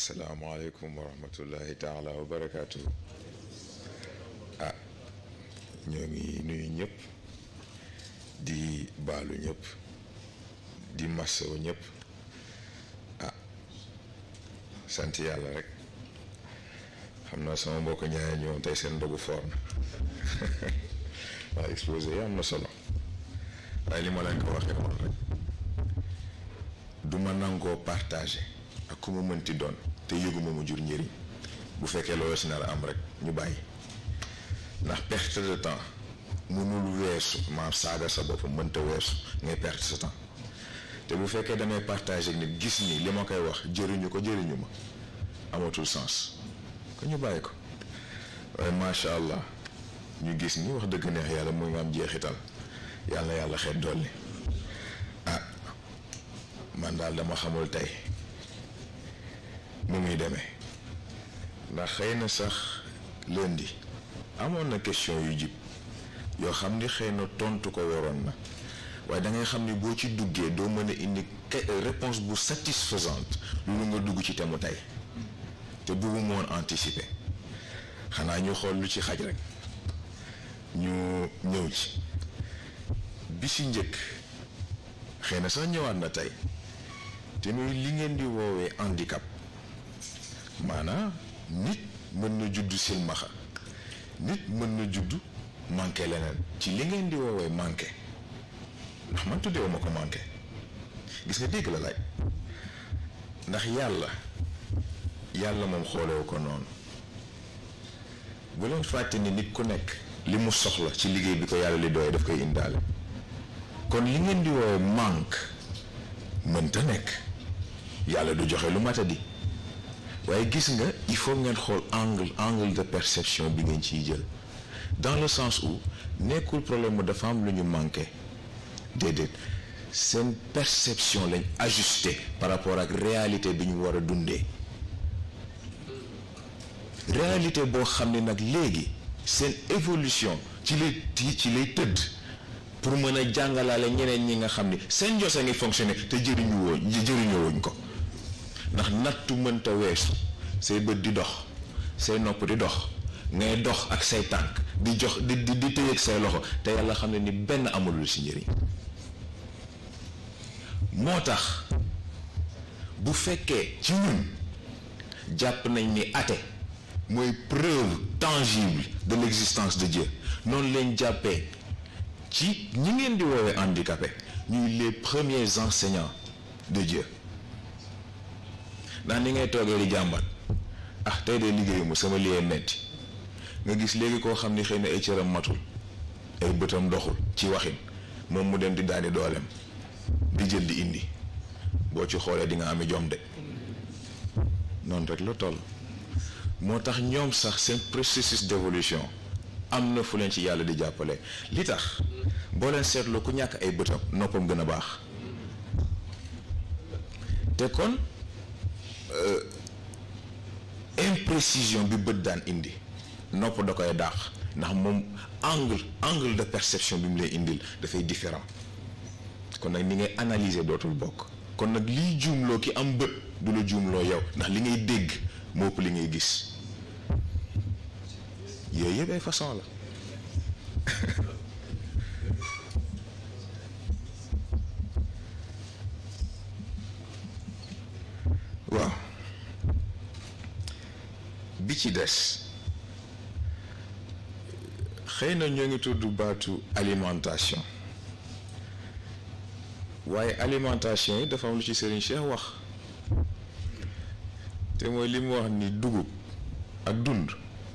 asalaamaaleykum wa rahmatullahi taala wa barakaatu. ñoo ngi nuyu ñëpp di baalu ñëpp di masawu ñëpp sant yàlla rek xam naa sama mbokk ñaare ñoom tey seen ndogu foor na waaw exposé yi am na solo waaye li ma leen ko waxee woon rek du ma nangoo partagé ak ku ma mënti doon te yëguma mu jur njëriñ bu fekkee loolu si nar a am rek ñu bàyyi ndax perte de temps mënul weesu maam saaga sa bopp mënta weesu ngay perte sa temps te bu fekkee damay partagé nit gis ni li ma koy wax jëriñu ko jëriñu ma amatul sens ko ñu bàyyi ko waaye macha allah ñu gis ni wax dëgg neex yàlla muy nga am jeexital yàlla yàlla xeet dolli man daal dama xamul tey mu muy demee ndax xëy na sax lundi amoon na question yu jib yoo xam ni xëy na tontu ko waroon na waaye da ngay xam ni boo ci duggee doo mën a indi réponse bu satisfaisante loolu nga dugg ci temu tey te bëggu moon anticiper xanaa ñu xool lu ci xaj rek ñu ñëw ci bi si njëkk xëy na sax ñëwaat na tey te muy li ngeen di woowee handicap maanaam nit mën na judd silmaxa nit mën na judd manqué leneen ci li ngeen di woowee manqué ndax man tuddeewu ma ko manqué gis nga dégg la laaj ndax yàlla moom xoolewu ko noonu bu leen fàtte ni nit ku nekk li mu soxla ci liggéey bi ko yàlla li doyee daf koy indaale kon li ngeen di woowee manque mënta nekk yàlla du joxe lu matadi waaye gis nga il faut ngeen xool angle de perception bi ngeen ciy jël dans le sens où nekkul problème mu dafa am lu ñu manqué déedéet seen perception lañ ajusté par rapport ak réalité bi ñu war a dundee réalité boo xam ne nag léegi seen évolution ci lay tëdd pour mën a jàngalaale ñeneen ñi nga xam ni seen jose ngi fonctionné te jëriñoo wuñ ko ndax nattu mënta weesu say bët di dox say nopp di dox ngay dox ak say tànk di jox di tëye ak say loxo te yàlla xam ne ni benn amulul si njëriñ moo tax bu fekkee ci ñun jàpp nañ ni athée mooy preuve tangible de l'existence de Dieu noonu leen jàppee ci ñi ngeen di woowee handicapé ñuy les premiers enseignants de Dieu ndax ni ngay toogee di jàmbat tey de liggéeyuma sama liggéey metti nga gis léegi koo xam ni xëy na ay cëram matul ay bëtam doxul ci waxin moom mu dem di daani dooleem di jël di indi boo ci xoolee di nga ami jom de noonu rek la toll moo tax ñoom sax seen processus d'évolution am na fu leen ci yàlla di jàppale li tax boo leen seetloo ku ñàkk ay bëtam noppam gën a baax te kon imprécision bi bët daan indi nopp da koy dàq ndax moom angle de perception bi mu lay indil dafay différent kon nag ni ngay analyser dootul bokk kon nag liy juumloo ki am bët du la juumloo yow ndax li ngay dégg moo ëpp li ngay gis yooyu yëpp ay façon la waaw bi ci des xëy na ñoo ngi tudd baatu alimentation waaye alimentation yi dafa am lu ci Serigne Cheikh wax te mooy li mu wax ni dugub ak dund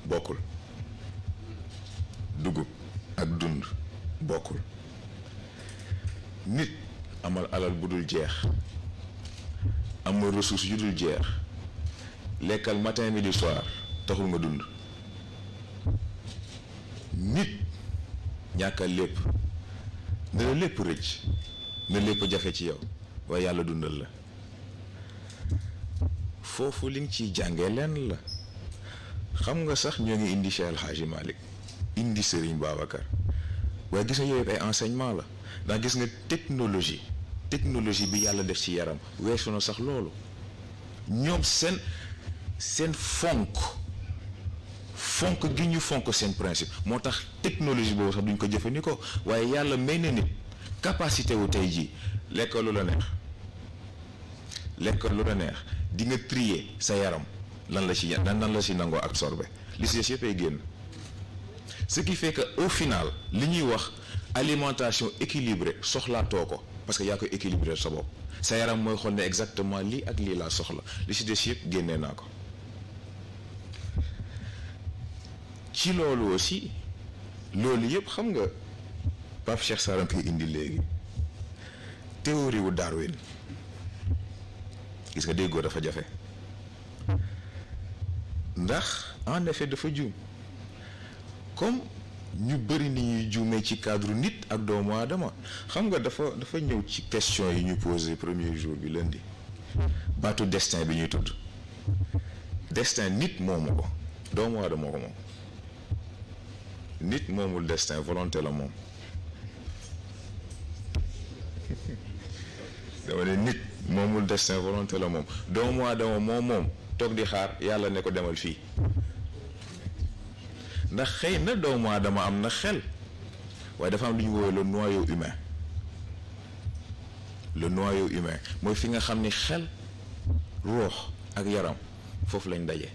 bokkul dugub ak dund bokkul nit amal alal bu dul jeex amal ressource yu dul jeex lekkal matin midi soir taxul nga dund nit ñàkkal lépp ne la lépp rëcc ne lépp jafe ci yow waaye yàlla dundal la foofu li nga ciy jàngee lenn la xam nga sax ñoo ngi indi Cheikh El Hadji Malick indi Serigne Babacar waaye gis nga yooyu ay enseignement la ndax gis nga technologie bi yàlla def ci yaram weesu na sax loolu ñoom seen seen fonk gi ñu fonk seen principe moo tax technologie boobu sax duñ ko jëfandikoo waaye yàlla may na nit capacité wu tey jii lekk lu la neex di nga trier sa yaram lan la ci nangoo absorbé li si des yëpp ay génn ce qui fait que au final li ñuy wax alimentation équilibrée soxlaatoo ko parce que yaa koy équilibré sa bopp sa yaram mooy xool ne exactement lii ak lii laa soxla li si des yëpp génnee naa ko. ci loolu aussi loolu yëpp xam nga Pape Cheikh Sarr koy indi léegi théorie wu Darwin gis nga déggoo dafa jafe ndax en effet dafa juum comme ñu bëri ni ñuy juumee ci cadre nit ak doomu aadama xam nga dafa ñëw ci question yi ñu posé premier jour bi lundi baatu destin bi ñuy tudd destin nit moomu ko doomu aadama ko moom nit moomul destin volonté la moom dama ne nit moomul destin volonté la moom doomu aadama moom toog di xaar yàlla ne ko demal fii ndax xëy na doomu aadama am na xel waaye dafa am lu ñu woowee le noyau humain mooy fi nga xam ni xel ruux ak yaram foofu lañ daje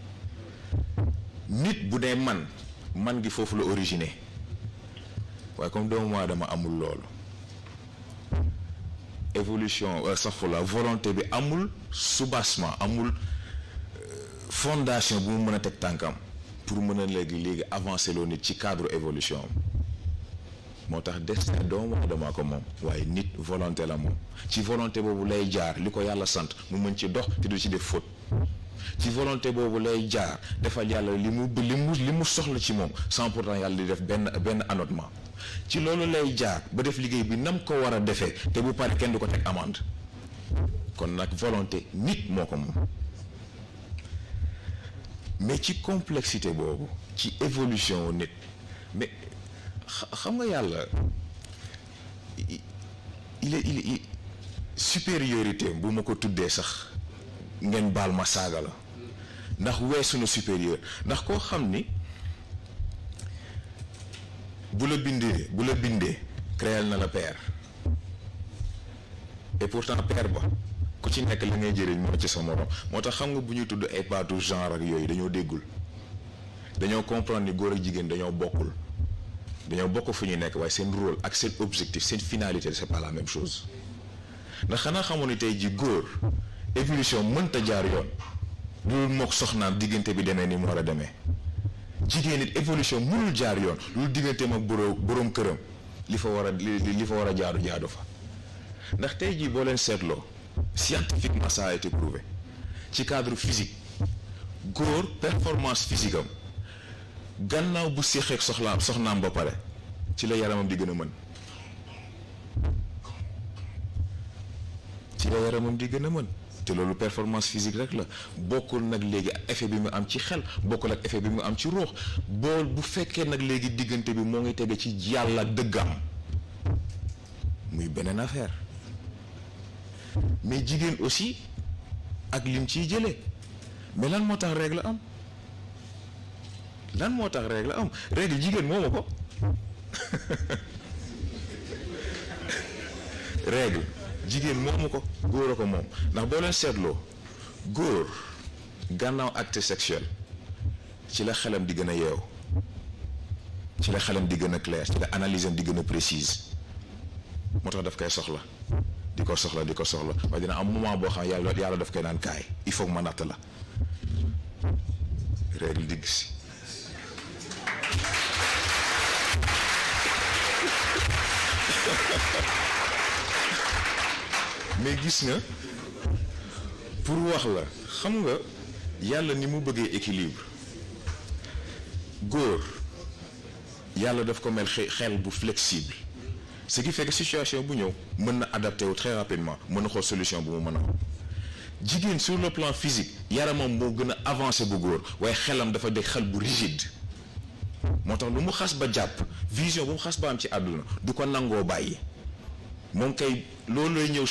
nit bu dee man gi foofu la origine waaye comme doomu aadama amul loolu évolution la volonté bi amul soubassement amul fondation bu mu mën a teg tànkam pour mën a léegi avancer loo nit ci cadre évolution moo tax destin doomu aadama ko moom waaye nit volonté la moom ci volonté boobu lay jaar li ko yàlla sant mu mën ci dox te du ci def faute ci volonté boobu lay jaar defal yàlla li mu soxla ci moom sans pourtant yàlla di def benn annotement ci loolu lay jaar ba def liggéey bi nam ko war a defee te bu pare kenn du ko teg amende kon nag volonté nit moo ko moom mais ci complexité boobu ci évolution nit mais xam nga yàlla il est supériorité bu ma ko tuddee sax ngeen baal ma saaga la ndax weesu na supérieur ndax koo xam ni bu la bindee créel na la père et pourtant père ba ku ci nekk la ngay jëriñ moo ci sa morom moo tax xam nga bu ñuy tudd ay baatu genre ak yooyu dañoo déggul dañoo comprendre ni góor ak jigéen dañoo bokk fu ñuy nekk waaye seen rôle ak seen objectif seen finalité c'est pas la même chose ndax xanaa xamoon ni tey ji góor évolution mënta jaar yoon loolu mook soxnaam diggante bi demee ni mu war a demee jigéen it évolution mënul jaar yoon loolu digganteem ak boroom këram li fa war a jaadu fa ndax tey jii boo leen seetloo scientifiquement ça a été prouvé ci cadre physique góor performance physique am gannaaw bu séexeek soxnaam ba pare ci la yaramam di gën a mën te loolu performance physique rek la bokkul nag léegi effet bi mu am ci xel bokkul ak effet bi mu am ci ruux bu fekkee nag léegi diggante bi moo ngi tege ci yàlla dëggam muy beneen affaire mais jigéen aussi ak lim ciy jëlee mais lan moo tax règle am règle jigéen moomu ko règle jigéen moomu ko góor a ko moom ndax boo leen seetloo góor gannaaw acte sexuel ci la xelam di gën a yeew ci la xelam di gën a clair ci la analyse am di gën a précise moo tax daf koy soxla di ko soxla waaye dina am moment boo xam yàlla daf koy naan kaay il faut que ma natt la règle digg si mais gis nga pour wax la xam nga yàlla ni mu bëggee équilibre góor yàlla daf ko mel xel bu flexible ce qui fait que situation bu ñëw mën na adapté wu très rapidement mën na xool solution bu mu mën a am jigéen sur le plan physique yaramam moo gën a avancé bu góor waaye xelam dafa dégg xel bu rigide moo tax lu mu xas ba jàpp vision bu mu xas ba am ci àdduna du ko nangoo bàyyi moom kay loolu lay ñëw